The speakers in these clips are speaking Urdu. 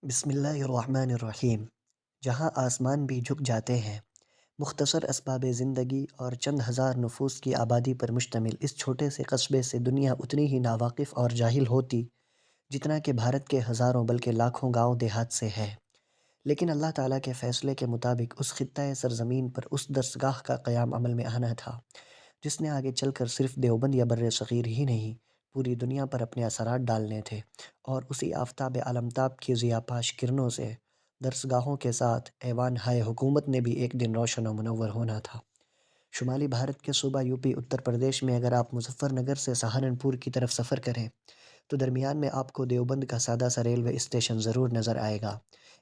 بسم اللہ الرحمن الرحیم۔ جہاں آسمان بھی جھک جاتے ہیں، مختصر اسباب زندگی اور چند ہزار نفوس کی آبادی پر مشتمل اس چھوٹے سے قصبے سے دنیا اتنی ہی ناواقف اور جاہل ہوتی جتنا کہ بھارت کے ہزاروں بلکہ لاکھوں گاؤں دیہات سے ہے۔ لیکن اللہ تعالیٰ کے فیصلے کے مطابق اس خطۂ سرزمین پر اس درسگاہ کا قیام عمل میں آنا تھا جس نے آگے چل کر صرف دیوبند یا بر صغیر ہی نہیں، پوری دنیا پر اپنے اثرات ڈالنے تھے، اور اسی آفتاب عالمتاب کی ضیاءپاش کرنوں سے درسگاہوں کے ساتھ ایوان ہائے حکومت نے بھی ایک دن روشن و منور ہونا تھا۔ شمالی بھارت کے صوبہ یوپی اتر پردیش میں اگر آپ مظفر نگر سے سہارنپور کی طرف سفر کریں تو درمیان میں آپ کو دیوبند کا سادہ سا ریلوے اسٹیشن ضرور نظر آئے گا۔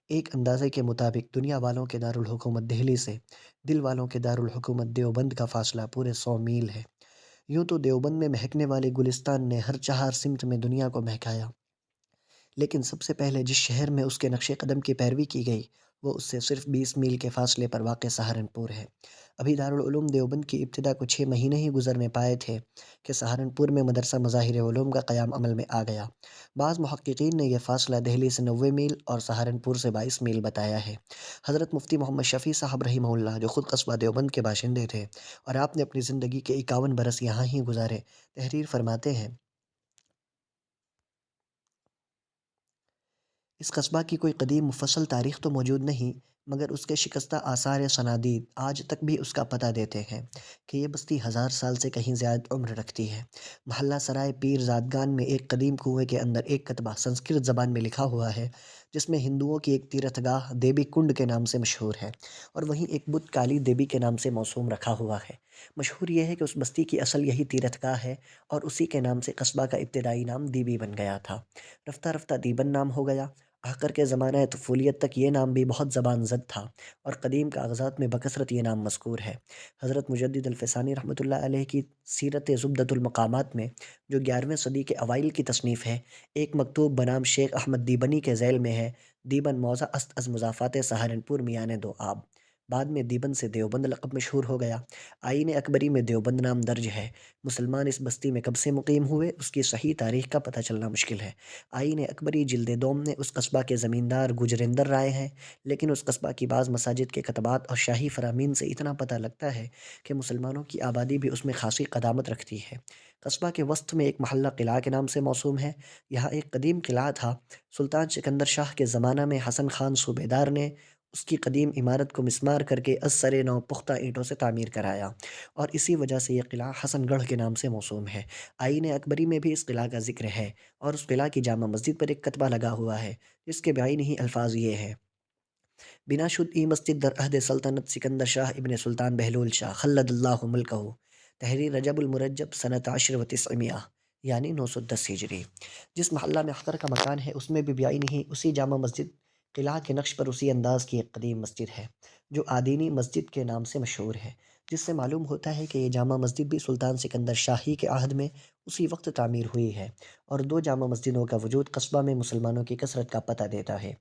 ایک اندازے کے مطابق دنیا والوں کے دارالحکومت دہلی سے دل والوں کے دارالحکومت دیوبند کا فاصلہ پورے 100 میل ہے۔ یوں تو دیوبند میں مہکنے والے گلستان نے ہر چہار سمت میں دنیا کو مہکایا، لیکن سب سے پہلے جس شہر میں اس کے نقش قدم کی پیروی کی گئی وہ اس سے صرف 20 میل کے فاصلے پر واقع سہارنپور ہے۔ ابھی دارالعلوم دیوبند کی ابتدا کو 6 مہینے ہی گزرنے پائے تھے کہ سہارنپور میں مدرسہ مظاہر علوم کا قیام عمل میں آ گیا۔ بعض محققین نے یہ فاصلہ دہلی سے 90 میل اور سہارنپور سے 22 میل بتایا ہے۔ حضرت مفتی محمد شفیع صاحب رحمہ اللہ، جو خود قصبہ دیوبند کے باشندے تھے اور آپ نے اپنی زندگی کے 51 برس یہاں ہی گزارے، تحریر فرماتے ہیں: اس قصبہ کی کوئی قدیم مفصل تاریخ تو موجود نہیں، مگر اس کے شکستہ آثار سنادید آج تک بھی اس کا پتہ دیتے ہیں کہ یہ بستی 1000 سال سے کہیں زیادہ عمر رکھتی ہے۔ محلہ سرائے پیر زادگان میں ایک قدیم کنویں کے اندر ایک کتبہ سنسکرت زبان میں لکھا ہوا ہے جس میں ہندوؤں کی ایک تیرتھ گاہ دیوی کنڈ کے نام سے مشہور ہے، اور وہیں ایک بت کالی دیوی کے نام سے موسوم رکھا ہوا ہے۔ مشہور یہ ہے کہ اس بستی کی اصل یہی تیرتھ گاہ ہے اور اسی کے نام سے قصبہ کا ابتدائی نام دیبی بن گیا تھا۔ رفتہ رفتہ دیبن نام ہو گیا۔ آخر کے زمانہ طفولیت تک یہ نام بھی بہت زبان زد تھا اور قدیم کاغذات میں بکثرت یہ نام مذکور ہے۔ حضرت مجدد الفسانی رحمۃ اللہ علیہ کی سیرت زبدۃ المقامات میں، جو 11ویں صدی کے اوائل کی تصنیف ہے، ایک مکتوب بنام شیخ احمد دیبنی کے ذیل میں ہے: دیبن موضع است از مضافات سہارنپور میان دو آب۔ بعد میں دیبن سے دیوبند لقب مشہور ہو گیا۔ آئین اکبری میں دیوبند نام درج ہے۔ مسلمان اس بستی میں کب سے مقیم ہوئے اس کی صحیح تاریخ کا پتہ چلنا مشکل ہے۔ آئین اکبری جلد دوم نے اس قصبہ کے زمیندار گجریندر رائے ہیں، لیکن اس قصبہ کی بعض مساجد کے کتبات اور شاہی فرامین سے اتنا پتہ لگتا ہے کہ مسلمانوں کی آبادی بھی اس میں خاصی قدامت رکھتی ہے۔ قصبہ کے وسط میں ایک محلہ قلعہ کے نام سے موسوم ہے۔ یہاں ایک قدیم قلعہ تھا۔ سلطان سکندر شاہ کے زمانہ میں حسن خان صوبیدار نے اس کی قدیم عمارت کو مسمار کر کے از سر نو پختہ اینٹوں سے تعمیر کرایا، اور اسی وجہ سے یہ قلعہ حسن گڑھ کے نام سے موسوم ہے۔ آئین اکبری میں بھی اس قلعہ کا ذکر ہے، اور اس قلعہ کی جامع مسجد پر ایک کتبہ لگا ہوا ہے جس کے بعینی الفاظ یہ ہیں: بنا شد ای مسجد در عہد سلطنت سکندر شاہ ابن سلطان بہلول شاہ خلد اللہ ملکہ۔ تحریر رجب المرجب سنۃ 10 و 900، یعنی 910 ہجری۔ جس محلہ میں اختر کا مکان ہے اس میں بھی بعینی ہی اسی جامع مسجد قلعہ کے نقش پر اسی انداز کی ایک قدیم مسجد ہے جو آدینی مسجد کے نام سے مشہور ہے، جس سے معلوم ہوتا ہے کہ یہ جامع مسجد بھی سلطان سکندر شاہی کے عہد میں اسی وقت تعمیر ہوئی ہے، اور دو جامع مسجدوں کا وجود قصبہ میں مسلمانوں کی کثرت کا پتہ دیتا ہے۔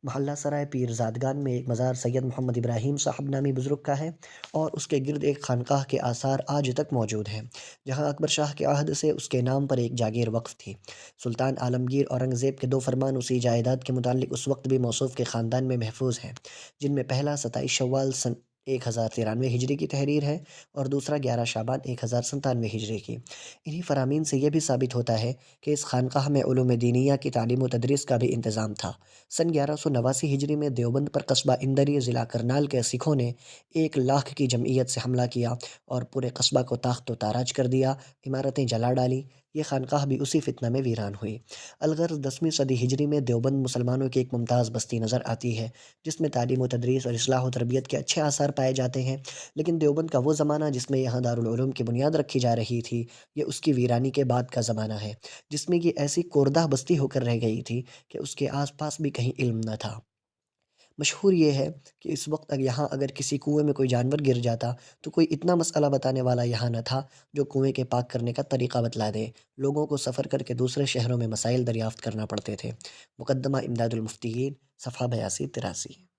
محلہ سرائے پیر زادگان میں ایک مزار سید محمد ابراہیم صاحب نامی بزرگ کا ہے، اور اس کے گرد ایک خانقاہ کے آثار آج تک موجود ہیں، جہاں اکبر شاہ کے عہد سے اس کے نام پر ایک جاگیر وقف تھی۔ سلطان عالمگیر اورنگزیب کے 2 فرمان اسی جائیداد کے متعلق اس وقت بھی موصوف کے خاندان میں محفوظ ہیں، جن میں پہلا 27 شوال سن 1093 ہجری کی تحریر ہے اور دوسرا 11 شعبان 1097 ہجری کی۔ انہی فرامین سے یہ بھی ثابت ہوتا ہے کہ اس خانقاہ میں علوم دینیہ کی تعلیم و تدریس کا بھی انتظام تھا۔ سن 1189 ہجری میں دیوبند پر قصبہ اندری ضلع کرنال کے سکھوں نے 1 لاکھ کی جمعیت سے حملہ کیا اور پورے قصبہ کو تاخت و تاراج کر دیا، عمارتیں جلا ڈالیں۔ یہ خانقاہ بھی اسی فتنہ میں ویران ہوئی۔ الغرض 10ویں صدی ہجری میں دیوبند مسلمانوں کی ایک ممتاز بستی نظر آتی ہے جس میں تعلیم و تدریس اور اصلاح و تربیت کے اچھے آثار پائے جاتے ہیں، لیکن دیوبند کا وہ زمانہ جس میں یہاں دارالعلوم کی بنیاد رکھی جا رہی تھی، یہ اس کی ویرانی کے بعد کا زمانہ ہے، جس میں یہ ایسی کوردہ بستی ہو کر رہ گئی تھی کہ اس کے آس پاس بھی کہیں علم نہ تھا۔ مشہور یہ ہے کہ اس وقت یہاں اگر کسی کنویں میں کوئی جانور گر جاتا تو کوئی اتنا مسئلہ بتانے والا یہاں نہ تھا جو کنویں کے پاک کرنے کا طریقہ بتلا دے۔ لوگوں کو سفر کر کے دوسرے شہروں میں مسائل دریافت کرنا پڑتے تھے۔ مقدمہ امداد المفتیین، صفحہ 82-83۔